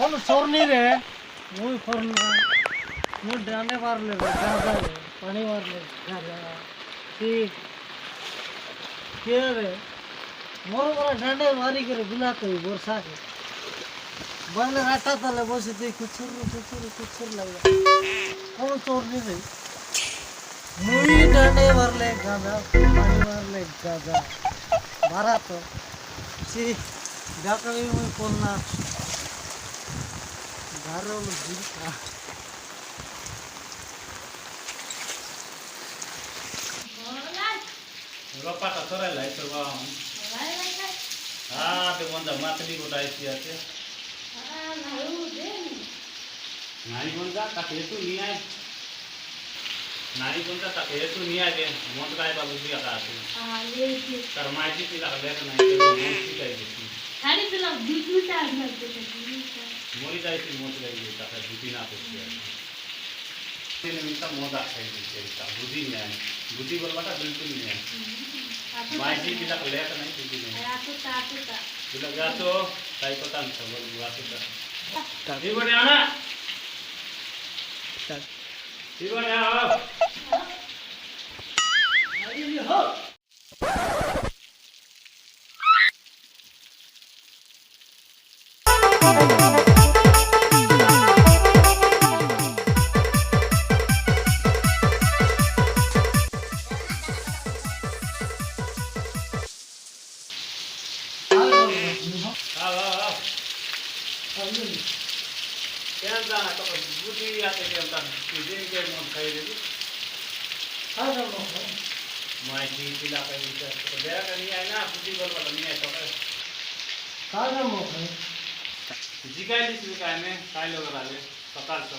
कौन चोरनी रे मुई फरना मु डाने मार ले गाजा रे पानी मार ले गाजा ठीक के रे मोर मोर डांडे मारी करे बुलाते वर्षा के बंगले रास्ता तले बसी थी कुछर लगा कौन चोरनी रे मुई डांडे मार ले गाजा पानी मार ले गाजा मारा तो सी जाकर भी मुई कोना घरों में जीता रोपा का तोरा लाई करवा हाँ तो बंदा मातली गोटाई किया थे नारी बंदा ताके तू नहीं आए नारी बंदा ताके तू नहीं आए मोट काय बाबू दिया का आते कर माइजी पिला ले नहीं तो मोट की गई थी खाली पिला दूसरी चार में मोरी जाई थी मोट गई ताके दूसरी ना पूछिए तेरे मिलता मोदा खाई थी तेरा बुद्धि नहीं है बुद्धि बोलवाटा बिल्कुल नहीं है माइजी पिला ले नहीं बुद्धि नहीं आतो पिला जा तो काय पता नहीं सब बुआ से ये बड़े आना ये बड़े आओ अरे हो क्या जाना तो बुद्धि आते क्या तब दिन के मन खाई दे माइजी पिला का विचार तो बेरा का नहीं आए ना बुद्धि बोल वाला नहीं आए तो जिकाई लिस का में काय लोग राले सकाल तो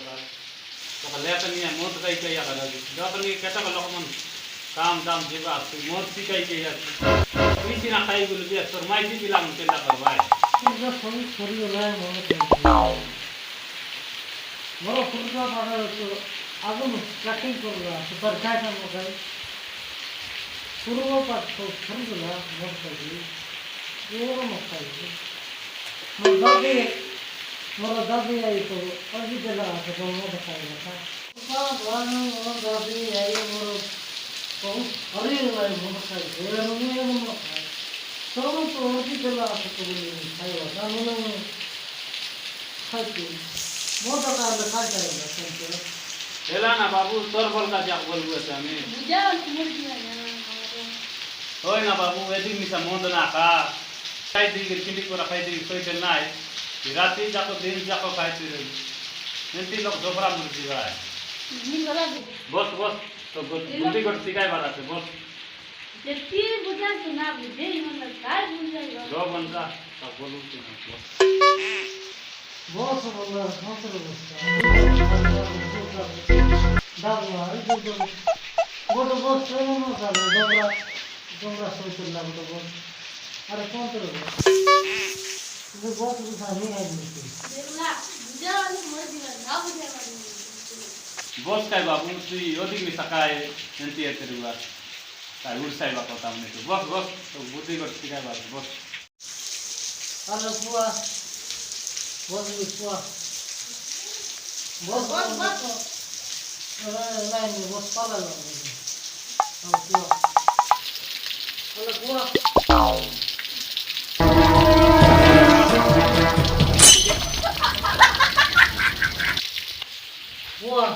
ले तो नहीं है मोट कई कई कर जब नहीं केटा का लोग मन काम दाम जीवा मोट सिकाई के या पीछे ना खाई बोल दिया तो माइजी पिला मन केला करवाए जो फोन करी होला मोर फुरसा पाड़ा तो आगु ट्रैकिंग कर रहा तो सरकार का मौका पूर्व पाठ तो खरीदला मोर करी ये मौका है मोर दादी आई तो अभी चला तो मोर बताया था वन मोर दादी आई मोर तो अरे भाई मोर खाई ये मोर खाई तो अभी चला तो बोली खाई था मैंने खाई मोटा का लखा जाएगा संकेत चला ना बाबू तोर बोल का जा बोल हुए थे हमें बुझा मुड़ गया होय ना बाबू वेदी मिसा मोंद ना का खाई दी के चिंडी को खाई दी सोई चल ना है राती जाको दिन जाको खाई थी नंती लोग दोबरा मुड़ जीवा है नहीं वाला बस तो बुद्धि को सिखाए वाला थे बस जत्ती बुझा सुना बुझे मतलब काय बुझ जाएगा दो बंदा तो बोलूं तो बहुत सुंदर दावा जो बहुत प्रेम का डोंगरा सोच ला तो अरे कौन तो ये बहुत बुझाने है देखला बुझा वाली मर दिया ना बुझा वाली बस काय बाबू तू योदी में सकाए नंती है तेरे बात काय उड़साई बात होता हमने तो बस तो बुद्धि को सिखाए बात बस अरे बुआ बहुत बुआ बहुत नहीं बहुत पाला लगा अरे बुआ बुआ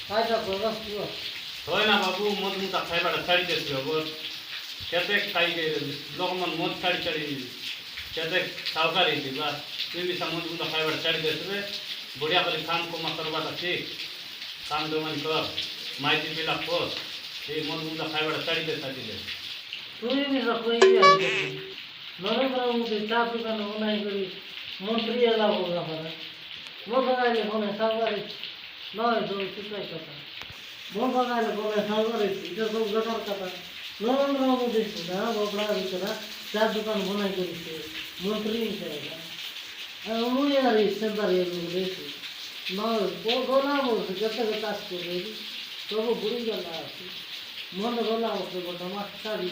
काय का बस बुआ होय ना बाबू मोद मुता खाई बड़ा साड़ी देस हो कहते खाई के लोग मन मोद साड़ी चढ़ी कहते सावकारी थी बस तू भी समुद्र मुता खाई बड़ा साड़ी देस बढ़िया कर काम को मत करवा ठीक काम दो मन कर माइती पिला को ये मोद मुता खाई बड़ा साड़ी देस दिले तू भी रखोई भी नरे पर मुझे चाप का बनाई करी मंत्री आला होगा पर वो बगाले होने सावकारी ना जो सिखाई करता वो बगाले होने सावकारी इधर सब गटर करता नरम राव मुझे सुना वो बड़ा इतना चार दुकान बनाई करी मंत्री करेगा अरे वो यार इससे बारे में देखो ना वो गोला वो जब तक ताश कर रही तो वो बुरी गला मन गोला वो बड़ा मास्टर भी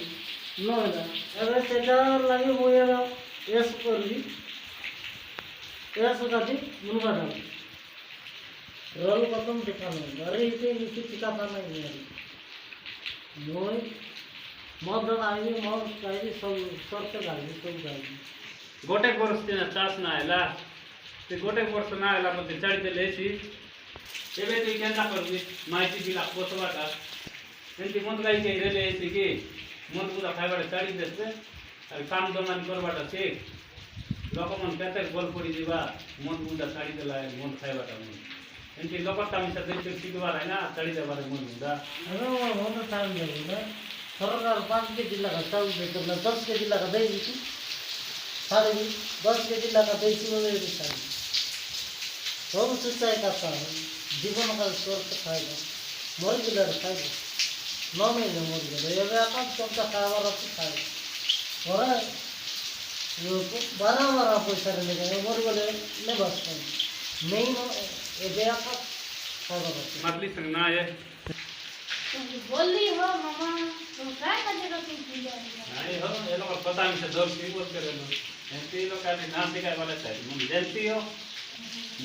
नोएडा अरे सेटा लगी वो यार एस कर ली ऐसा कभी मुनगा डाल रोल कदम दिखाना अरे इतने किसी का था नहीं यार मोय मदन आई मौत काई सब शर्त गाली सब गाली गोटे वर्ष दिन चाष ना आएला ते गोटे वर्ष ना आएला मते चढ़ी दे लेसी एबे तू केनता करबी माइती बिला पोसवाटा एंती मत गाई के रेले एसी की मत पूरा खाइबाटा चढ़ी देसे अरे काम दमान करबाटा ठीक लोकमन केते गोल पड़ी दिबा मत मुंडा चढ़ी देला मत खाइबाटा मन एंती लोकता मिसा देते सिगवार है ना चढ़ी देबारे मन मुंडा अरे वो होना टाइम लगेगा सरकार 5 के जिला का चाउल देते ना 10 के जिला का दे दी थी साढ़े 10 के जिला का दे दी मेरे साथ सब सिंचाई करता है जीवन का स्वर्ग खाएगा मर गिला खाएगा नौ महीने मर गए ये आकाश चमचा खाएगा रखी खाएगा और ये 12 पैसा लेके मर गए नहीं बस नहीं ये आकाश खाएगा मतली संग ना है बोली हो मामा तुम काय करते हो तुम पूजा नहीं हो ये लोग पता नहीं से दो की बोल कर लो एंती लोग का नाम दिखाए वाला है मुझे जानती हो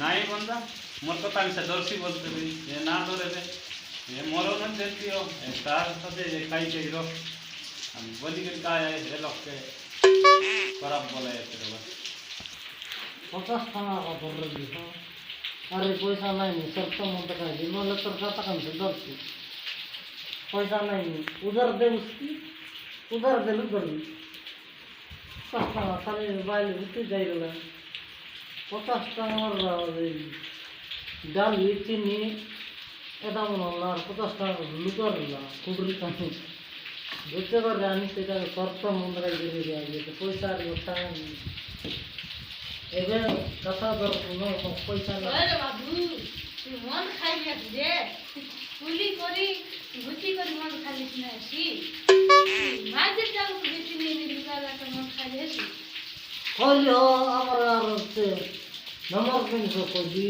नहीं बंदा मोर पता नहीं से दर्शी बोलते भी ये ना दो रे ये मोरो न जानती हो तार सदे ये खाई के रो हम बोली के का है ये लोग के खराब बोला है तेरे बस 50 টাকা का बोल रही है अरे पैसा नहीं सब तो मन तक है नो लेकर जाता कम से 10 पैसा नहीं उधर दे उसकी उधर दे उधर कहाँ साले मोबाइल उठे जाएगा 50 টাকা डाल चीनी एकदम ना 50 টাকা लुकर ला कुबरी कहीं बुझे कर जानी से का सर्त मंदरा गिरे गया ये तो पैसा होता है एबे कथा कर नो पैसा ना अरे बाबू तू मन खाई जा दे पुली करी गुची करी मन खाली ना सी माजे चालू बेची नहीं निकाला तो मन खाली सी खोलो हमारा से नंबर पिन को कोई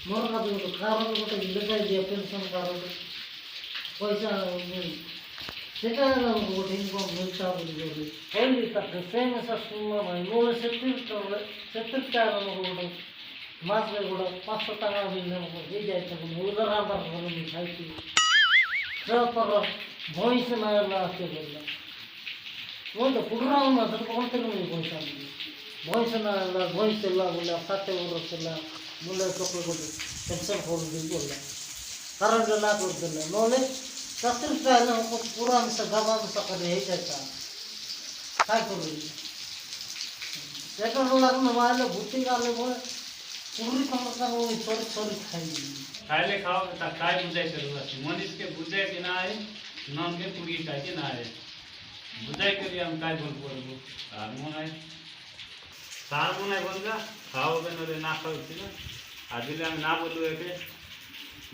मोर का तो कारण को तो लगा दिया पेंशन कारण पैसा सेटा को इनकम मिलता बोली ओनली तक सेम ऐसा सुनना भाई मोर से फिर कारण को मास में गोड़ा 500 টাকা मिलने को दे जाए तो उधर आंदा नहीं खाई थी सब पर भोई से ना के बोला वो तो पुरा में तो कौन से नहीं पैसा भोई से ना भोई से ला बोला 7 वर्ष से ला बोले तो को टेंशन हो गई बोला कारण जो ना कर देना नोले 70 पहले को पूरा में से गवा में से करे है जैसा काय करो देखो लगन वाले भूती वाले वो पूरी समस्या वो छोड़ छोड़ खाई खाइले खाओ तो काय बुझाई जरूरत है मनीष के बुझाई के ना है नाम के पूरी काय के ना है बुझाई के लिए हम काय बोल बोलबो हारमोन है हारमोन है बंदा खाओ बेनरे ना खाओ ना आदिले हम ना बोलू है के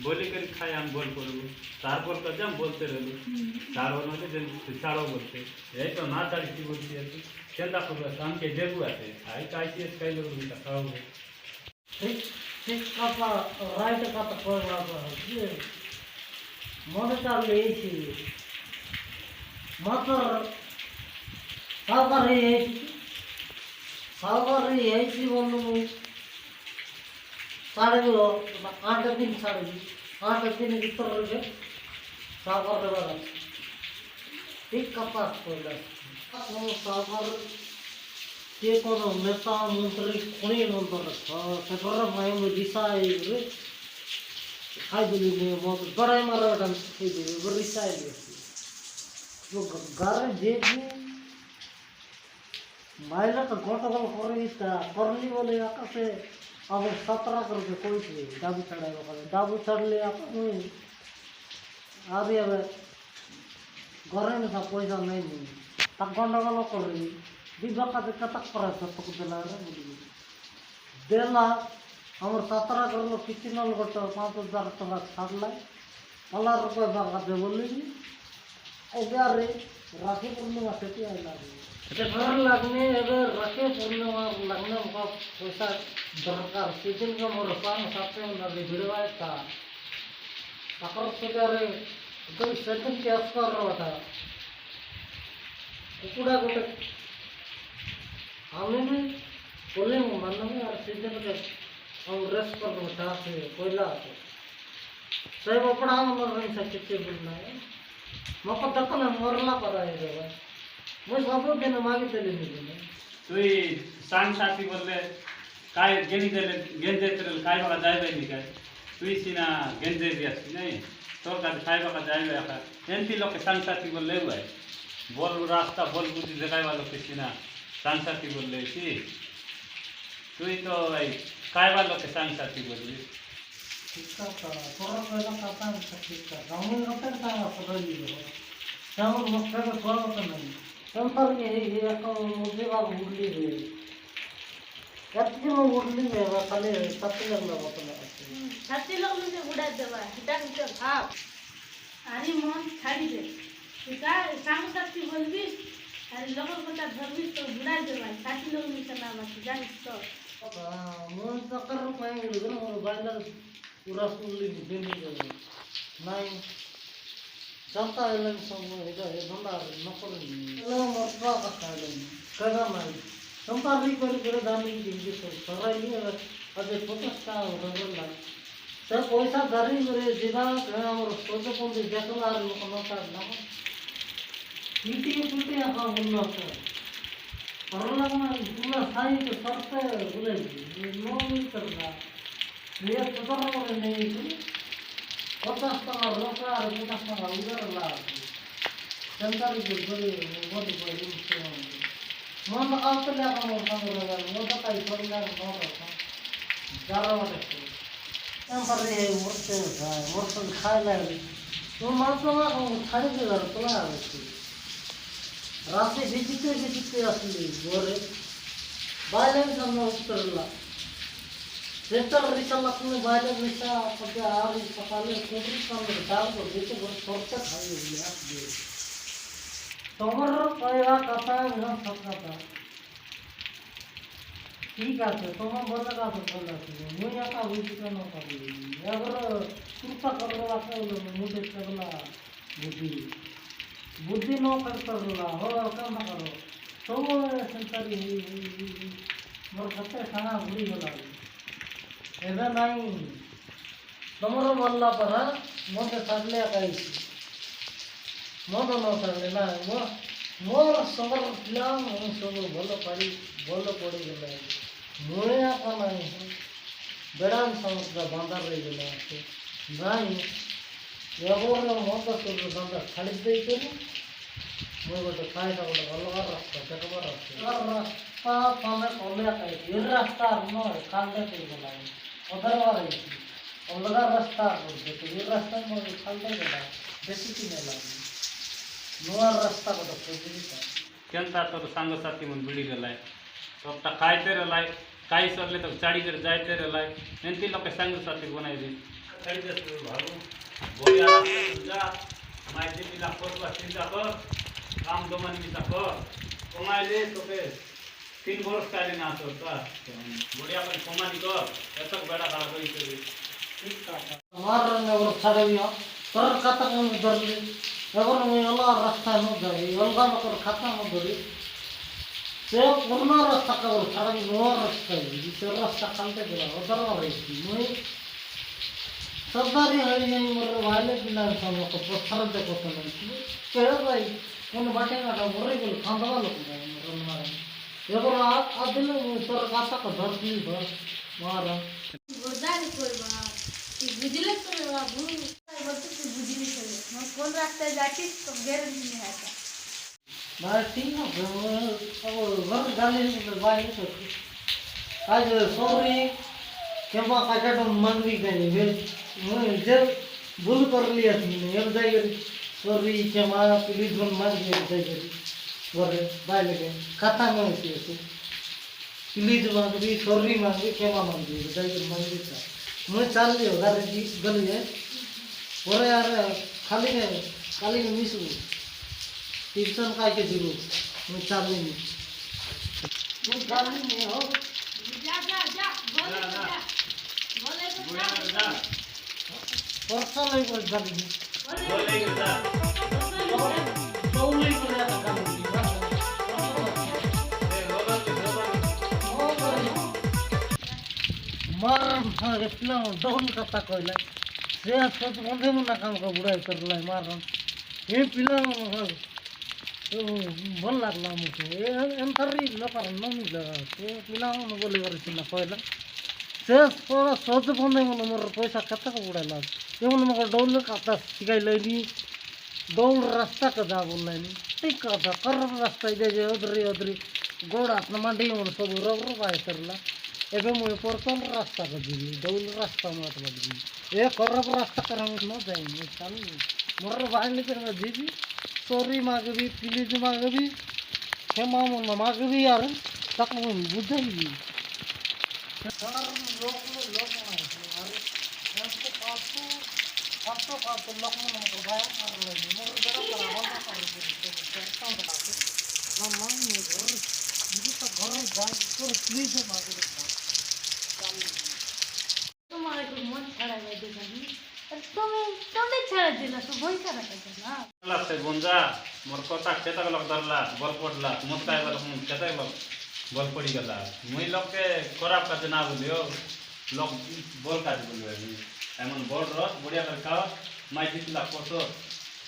बोली कर खाए हम बोल करबो तारपर तो जम बोलते रहलू तार बनले जन छाड़ो बोलते यही तो ना ताड़ी बोलती है केंदा करबो काम के जेबू आते आई काय से काय लोग भी खाओ ठीक का राइट का तो कोई बात है मन का ले छी मतर सागर है छी बोलू साढ़े 8 दिन साढ़े 8 दिन भीतर रहे सागर रे ठीक का पास कोला सागर के कोनो नेता मंत्री कोनी नंबर सकर माय में दिशा है खाई दिली ने मत बड़ाई मारटा खाई दिली बरिसा है वो घर जे मायला तो गोटा को करे इसका करनी बोले आकाशे अब 17 करके कोई से दाबू चढ़ाएगा करे दाबू चढ़ ले अपन आबे अब घरे में सब पैसा नहीं तक गंडगोल कर रही विभाग का कतक पर सब को देला रे बोली देला हमर 17 कर लो कितना लोग 5000 टका छाड़ ला 15 रुपए बागा दे बोली ओ यार रे राखी पूर्णिमा से आइला रे घर लगने अगर राखी पूर्णिमा लगने का पैसा दरकार सीजन का मोर पान साथे में लगे भिड़वाए था अकर से रे तो सेकंड के अस्कर रहा था कुकुड़ा गोटे हमें भी बोले मानना में और सीधे के हम ड्रेस पर तो चाह से कोयला आते सब अपना हम रंग से चिट्ठी बोलना है मको तक ना मरला पड़ा है रे मैं सब दिन मागे चले नहीं तुई सांग साथी बोलले काय गेंदे तेरे काय बघा जाय नाही काय तुई सीना गेंदे दियासी नाही तो का काय बघा जाय का एंती लोक सांग साथी बोलले हुए बोल रास्ता बोल बुद्धि जगाय वालों के सीना सांग साथी बोलले सी तुई तो भाई काय वालों के सांग साथी बोलली इसका थोड़ा पहला खाता है ठीक है गांव में होता है पता ही है शाम को मक्का का थोड़ा होता नहीं संतर में ये का मुझे का उड़ली है कत्ती में उड़ली है वो खाली सत्य लगना होता है छाती लोग मुझे उड़ा देवा हिटा हिटा भाप आणि मन छाड़ी दे का सांग साथी बोलबी आणि लोगों को धरबी तो उड़ा देवा छाती लोग में चला बस जान तो मन चक्कर पाएंगे ना और बाइलर पूरा सुनली देने नहीं चलता है लग सब इधर है धंधा नौकर लो मरता का कदा नहीं संपादी कर दानी की तो सराई नहीं अबे फोकस का रगला सब पैसा धरी करे जीवा और सोचो कौन दे देखला लोग नौका ना पीटी का बोलना है कोरोना में पूरा साई के सरते बोले नो नहीं करना ये तो नहीं 50 টাকা লোক আর 50 টাকা উধার লাভ সেন্টারে গিয়ে বড় বড় মন কাউকে লাগা মোর সঙ্গে লাগাল মোটা কাই পড়লা মোটা যারা বটে তারপরে মোরতে যায় মোরতে খায় লাগে তো মাছমা ছাড়ি দিলার তোলা আছে রাতে বিচিতে আসলে ঘরে বাইরে সামনে উত্তরলা सेंटर रिकल अपने बाहर निशा पके आर सकाले कोबरी काम डाल को देते बहुत छोटे खाई हुई है ये तोमर पयला कथा ना सकता था ठीक है तोमर बोला का तो बोला मैं या का हुई का ना कर अगर कृपा कर रहा है मुझे करला बुद्धि नो करला हो काम करो तो सेंटर मोर कते खाना भूली गला ऐसा नहीं तुम्हारा मल्ला पर मोटे सगले कहीं मोटो न सगले ना मोर सबर फिल्म सब बोलो पड़ी गए मुझे आता नहीं बेड़ान समझ बंदर रही गला नहीं एवं मोटा सब बंदर छाड़ी दे मैं गोटे खाएगा गोटे अलग रास्ता देखा रास्ता तमें कमे कहीं रास्ता न खालते गला अदरवा रही अलग रास्ता तो ये रास्ता में खालते गला बेसी की नहीं लगी नुआ रास्ता को खोजी केनता तोर सांग साथी मन बिड़ी गलाय तबटा खाइते रहलाय काई सरले तब चाड़ी कर जाते रहलाय एंती लोग संग साथी बनाई दी छाड़ी दे भागो बोया जा माय दिला फोटो चिंता कर काम दोमन की कर कमाइले तोके 3 वर्ष काले ना तो बढ़िया पर कमानी कर एतक बड़ा का होई के ठीक का हमार रंग और छाड़ियो तर कथा में दरले अगर मैं अल्लाह रास्ता न जाए अलगा मकर खाता न दरी से पूर्ण रास्ता का और छाड़ी नो रास्ता है इसे रास्ता खालते गला उधर रही मैं सरदारी है ये मोर वाले बिना हम को पत्थर दे को नहीं के भाई कौन बाटे ना मोरे को खांदवा लोग मोर मारे एगो आदिन तोर काता को धर दी धर मारा गोदारी करबा ई बुझले तो बाबू बच्चे से बुझली करे मैं कौन रास्ते जाती तो गारंटी नहीं आता मैं ठीक है अब घर गाली में बाई तो आज सॉरी केमा काटा तो मन भी गई मैं जब भूल कर लिया थी अब जाइए सॉरी केमा प्लीज मन मार गया जाइए बोले बाय लगे खाता में होती है प्लीज मांग भी सॉरी मांग भी केमा मांग भी जाइए मांग भी था मैं चल लियो घर जी गली है बोले यार खाली में मिस ट्यूशन का के दिलो मैं चल नहीं मैं चल नहीं हो जा बोले तो जा परसा नहीं कर जल्दी बोले जा तो नहीं कर रहा था ए लोगों के मार इतना डोल कथा कहला से सोच बंधे मुना काम का बुढ़ाई करला मारन ये पिला तो भल लागला मुझे एंथरी लोकर न मिला से पिला बोले करछिना कहला से थोड़ा सोच बंधे मन मोर पैसा कथा का बुढ़ाई लाग ये मन मगर डोल कथा सिखाई लैनी दौड़ रास्ता का जा बोल लैनी ठीक कथा कर रास्ता जे उधरी उधरी गोड़ हाथ न मंडी मन सब रबर पाए करला एबे मुझे परतन रास्ता कर दी दौल रास्ता मत लगी ए करब रास्ता कर हम न जाएंगे चल मोर भाई लेकर मैं दीदी सॉरी मांगे भी प्लीज मांगे भी क्षमा मांगे भी यार तक मैं बुझाई सर लोग यार ऐसे काटो लोग मन को भाया कर ले मोर जरा बराबर कर ना मान नहीं घर ये तो घर जा तो प्लीज मांगे तुम्हारे को मन छाड़ा गया देखनी तुमने छाड़ा दिला तो वही करा करना लागते गुंजा मोर कथा खेता लग धरला बल पड़ला मत काय बार हम खेता लग बल पड़ी गला मुई लोग के खराब का ना बोलियो लोग बल काट बोलियो एमन बल रस बढ़िया कर खाओ माई दिला कोसो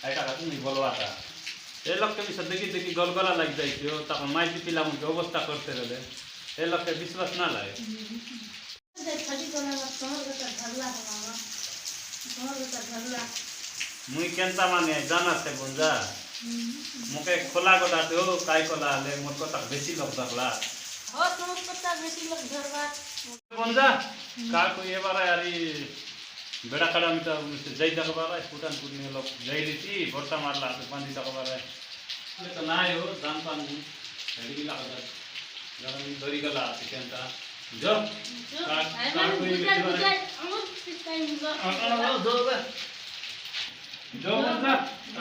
आइटा का तुम बोलवाता ए लोग के भी देखी देखी गलगला लग जाइयो तक माई दिला मुझे अवस्था करते रहे ए लोग के विश्वास ना लागे छठी को ना तोहर के धरला हमारा तोहर के धरला मुई केनता माने जाना से गुंजा मुके खोला गोटा तो काय कोला ले मोर को तक बेसी लोग दरला हो तुम पता बेसी लोग धरवा गुंजा का को ये बार यारी बेड़ा कड़ा में तो जई तक बार फुटान फुटने लोग जई रीति भोटा मारला तो पानी तक बार ले तो ना हो दान पान हेडी ला जरा दरी गला केनता जो का को ये अमर टाइम लो जो बंदा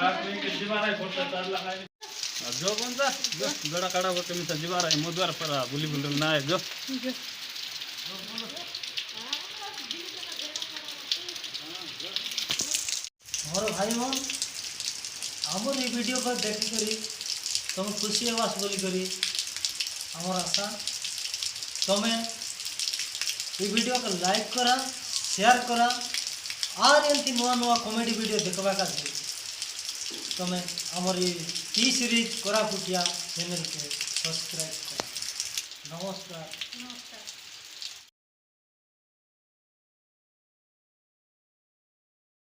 आप के दीवार फोटो तार लगाए जो बंदा जो बड़ा काड़ा होके में दीवार है मोद्वार पर बुली बुली ना है जो मोर भाई मन हमर ये वीडियो को देखि करी तुम खुशी आवास बोली करी हमर आशा तुम ये वीडियो को लाइक करा शेयर करा और एमती नुआ नुआ कॉमेडी वीडियो देखवा का तुम्हें हमारी टी सीरीज कोरापुटिया चैनल के सब्सक्राइब करा। नमस्कार।